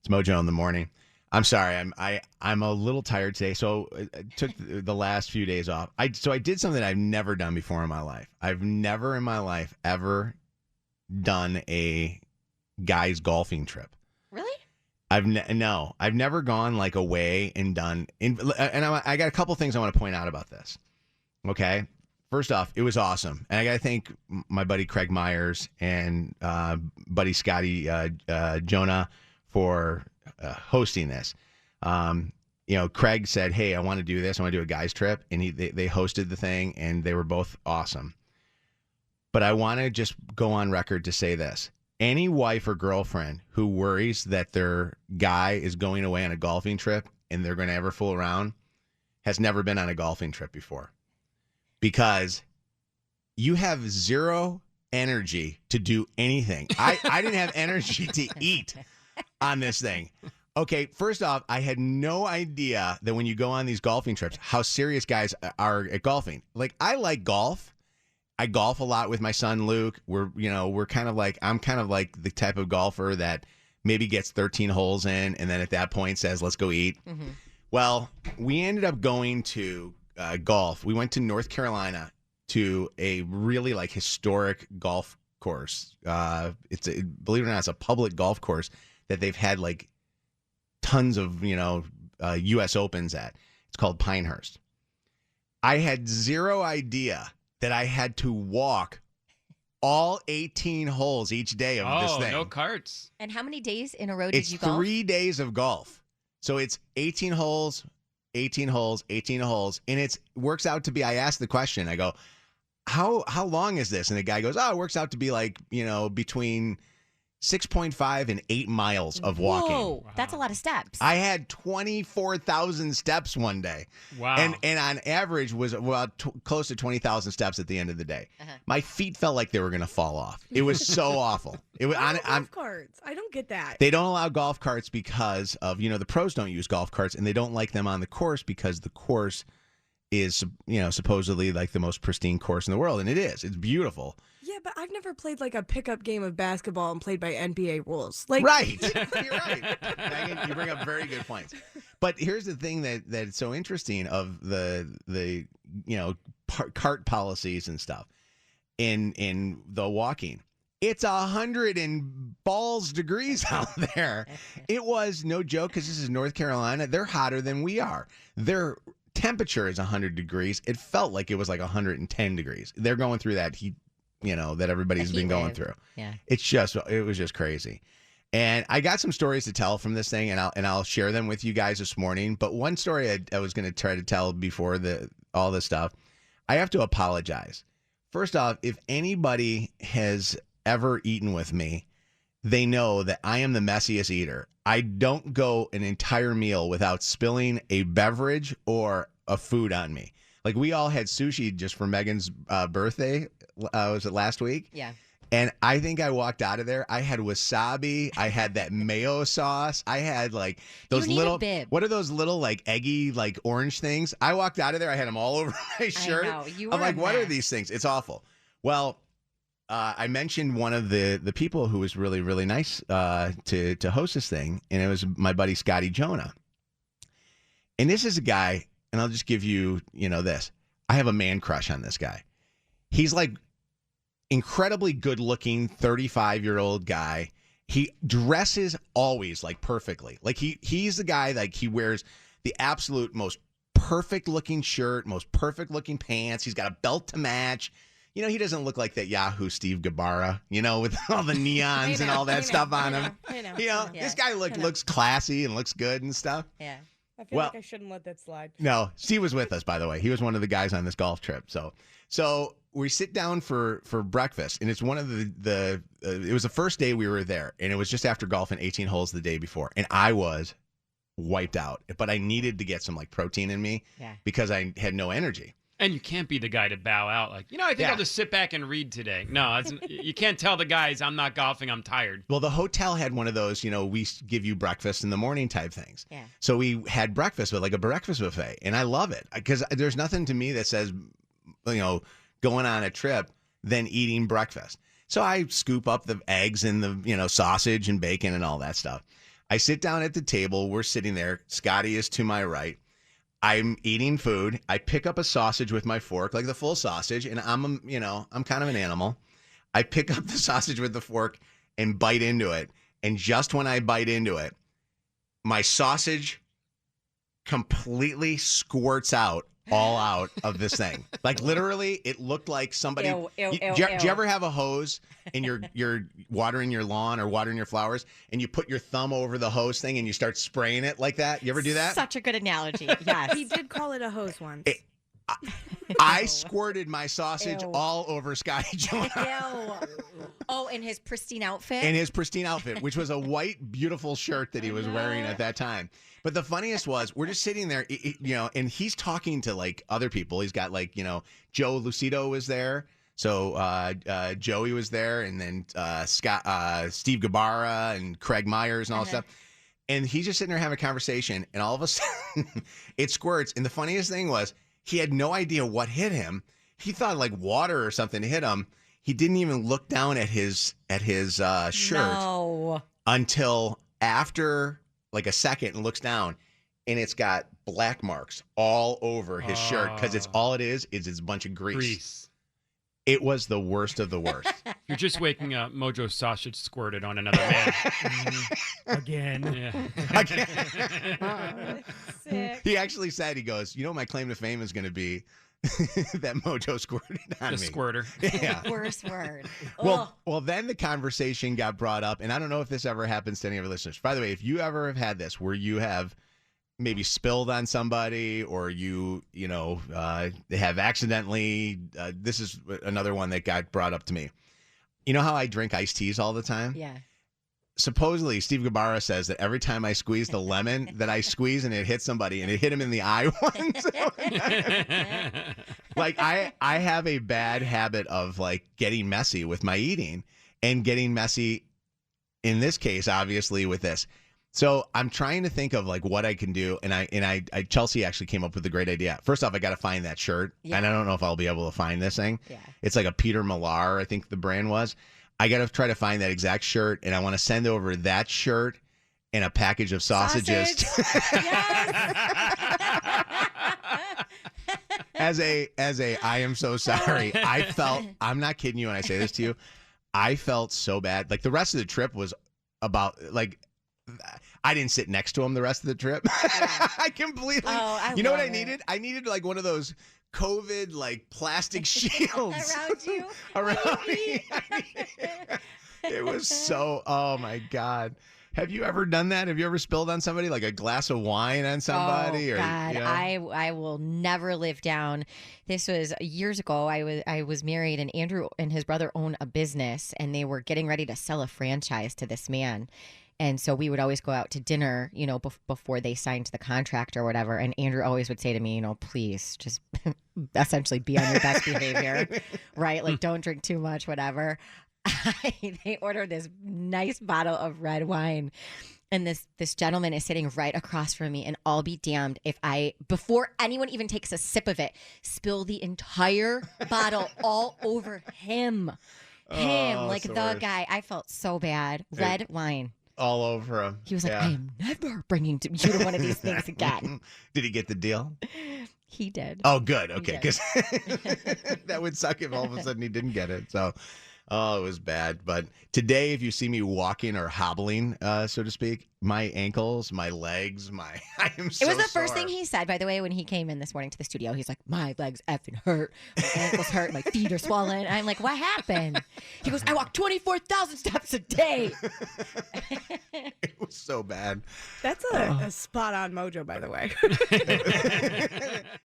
It's Mojo in the morning. I'm sorry. I'm a little tired today. So I took the last few days off. I did something I've never done before in my life. I've never in my life ever done a guy's golfing trip. Really? I've never gone like away and done. I got a couple things I want to point out about this. Okay. First off, it was awesome, and I got to thank my buddy Craig Myers and buddy Scotty Jonah for hosting this. Craig said, "Hey, I want to do this. I want to do a guys trip," and they hosted the thing, and they were both awesome. But I want to just go on record to say this: any wife or girlfriend who worries that their guy is going away on a golfing trip and they're going to ever fool around has never been on a golfing trip before. Because you have zero energy to do anything. I didn't have energy to eat on this thing. Okay, first off, I had no idea that when you go on these golfing trips, how serious guys are at golfing. Like, I like golf. I golf a lot with my son Luke. I'm kind of like the type of golfer that maybe gets 13 holes in and then at that point says, "Let's go eat." Mm-hmm. Well, we ended up going to golf. We went to North Carolina to a really like historic golf course. Believe it or not, it's a public golf course that they've had like tons of U.S. Opens at. It's called Pinehurst. I had zero idea that I had to walk all 18 holes each day of this thing. Oh, no carts. And how many days in a row did you It's golf? 3 days of golf. So it's 18 holes, 18 holes, 18 holes. And it works out to be, I asked the question, I go, how long is this? And the guy goes, it works out to be like, between 6.5 and 8 miles of walking. Whoa, that's a lot of steps. I had 24,000 steps one day. Wow. And on average was about close to 20,000 steps at the end of the day. Uh-huh. My feet felt like they were going to fall off. It was so awful. It was golf carts. I don't get that. They don't allow golf carts because of, the pros don't use golf carts, and they don't like them on the course because the course is, supposedly like the most pristine course in the world. And it is. It's beautiful. Yeah, but I've never played like a pickup game of basketball and played by NBA rules. Like, right. You're right. Megan, you bring up very good points. But here's the thing that's so interesting of the cart policies and stuff in the walking. It's 100 and balls degrees out there. It was no joke because this is North Carolina. They're hotter than we are. Their temperature is 100 degrees. It felt like it was like 110 degrees. They're going through that heat, that everybody's been going through. Yeah. It was just crazy. And I got some stories to tell from this thing, and I'll share them with you guys this morning. But one story I was going to try to tell before all this stuff, I have to apologize. First off, if anybody has ever eaten with me, they know that I am the messiest eater. I don't go an entire meal without spilling a beverage or a food on me. Like, we all had sushi just for Megan's birthday. Was it last week? Yeah. And I think I walked out of there. I had wasabi. I had that mayo sauce. I had like those little, what are those little like eggy, like orange things? I walked out of there. I had them all over my shirt. I know. I'm like, what are these things? It's awful. Well, I mentioned one of the people who was really, really nice to host this thing. And it was my buddy Scotty Jonah. And this is a guy, and I'll just give you, this. I have a man crush on this guy. He's like incredibly good looking 35-year-old guy. He dresses always like perfectly. Like he's the guy, like he wears the absolute most perfect looking shirt, most perfect looking pants. He's got a belt to match. He doesn't look like that Yahoo Steve Gabara, with all the neons and all that stuff on him. I know. This guy looks classy and looks good and stuff. Yeah. I feel like I shouldn't let that slide. No, Steve was with us, by the way. He was one of the guys on this golf trip. So we sit down for breakfast, and it's one of it was the first day we were there, and it was just after golfing 18 holes the day before, and I was wiped out. But I needed to get some like protein in me because I had no energy. And you can't be the guy to bow out like, I think I'll just sit back and read today. No, you can't tell the guys, I'm not golfing, I'm tired. Well, the hotel had one of those, we give you breakfast in the morning type things. Yeah. So we had breakfast with like a breakfast buffet, and I love it because there's nothing to me that says, going on a trip than eating breakfast. So I scoop up the eggs and the, sausage and bacon and all that stuff. I sit down at the table. We're sitting there. Scotty is to my right. I'm eating food. I pick up a sausage with my fork, like the full sausage, and I'm kind of an animal. I pick up the sausage with the fork and bite into it. And just when I bite into it, my sausage completely squirts all out of this thing. Like literally, it looked like somebody. Ew, ew, ew, Do you ew. ever have a hose and you're watering your lawn or watering your flowers, and you put your thumb over the hose thing and you start spraying it like that? You ever do that? Such a good analogy. Yes. He did call it a hose once. I squirted my sausage Ew. all over Scotty Jones. Ew. Oh, in his pristine outfit. In his pristine outfit, which was a white, beautiful shirt that he was wearing at that time. But the funniest was, we're just sitting there, and he's talking to like other people. He's got like, Joe Lucido was there. So Joey was there, and then Steve Gabarra and Craig Myers and all that stuff. And he's just sitting there having a conversation, and all of a sudden it squirts. And the funniest thing was, he had no idea what hit him. He thought like water or something hit him. He didn't even look down at his shirt until after like a second, and looks down, and it's got black marks all over his shirt because it's all it is a bunch of grease. It was the worst of the worst. You're just waking up. Mojo sausage squirted on another man. Again. Yeah. Sick. He actually said, he goes, my claim to fame is going to be that Mojo squirted on Just me. squirter. Yeah. Worst word. Well, then the conversation got brought up, and I don't know if this ever happens to any of our listeners. By the way, if you ever have had this where you have maybe spilled on somebody, or you have accidentally, this is another one that got brought up to me. You know how I drink iced teas all the time? Yeah. Supposedly, Steve Gabarra says that every time I squeeze the lemon, that I squeeze and it hits somebody, and it hit him in the eye once. Like I have a bad habit of like getting messy with my eating, and getting messy in this case, obviously, with this. So I'm trying to think of like what I can do, and I Chelsea actually came up with a great idea. First off, I got to find that shirt, and I don't know if I'll be able to find this thing. Yeah. It's like a Peter Millar, I think the brand was. I got to try to find that exact shirt, and I want to send over that shirt and a package of sausages. As a I am so sorry. I'm not kidding you when I say this to you. I felt so bad. Like the rest of the trip was about like, I didn't sit next to him the rest of the trip. I completely. You know what I needed? I needed like one of those COVID like plastic shields Around you? around me. It was so. Oh my God. Have you ever done that? Have you ever spilled on somebody, like a glass of wine on somebody? Oh, or God, I will never live down. This was years ago. I was married, and Andrew and his brother own a business, and they were getting ready to sell a franchise to this man. And so we would always go out to dinner, before they signed the contract or whatever. And Andrew always would say to me, please just essentially be on your best behavior, right? Like don't drink too much, whatever. They ordered this nice bottle of red wine, and this gentleman is sitting right across from me, and I'll be damned if I, before anyone even takes a sip of it, spill the entire bottle all over him. Like the worst. guy. I felt so bad. Red wine. All over him. He was like, I am never bringing you to one of these things again. Did he get the deal? He did. Oh, good. Okay. did. Because that would suck if all of a sudden he didn't get it. So, it was bad. But today, if you see me walking or hobbling, so to speak, my ankles, my legs, I am so It was the first sore. thing he said, by the way, when he came in this morning to the studio. He's like, my legs effing hurt. My ankles hurt. My feet are swollen. I'm like, what happened? He goes, I walk 24,000 steps a day. It was so bad. That's a spot on Mojo, by the way.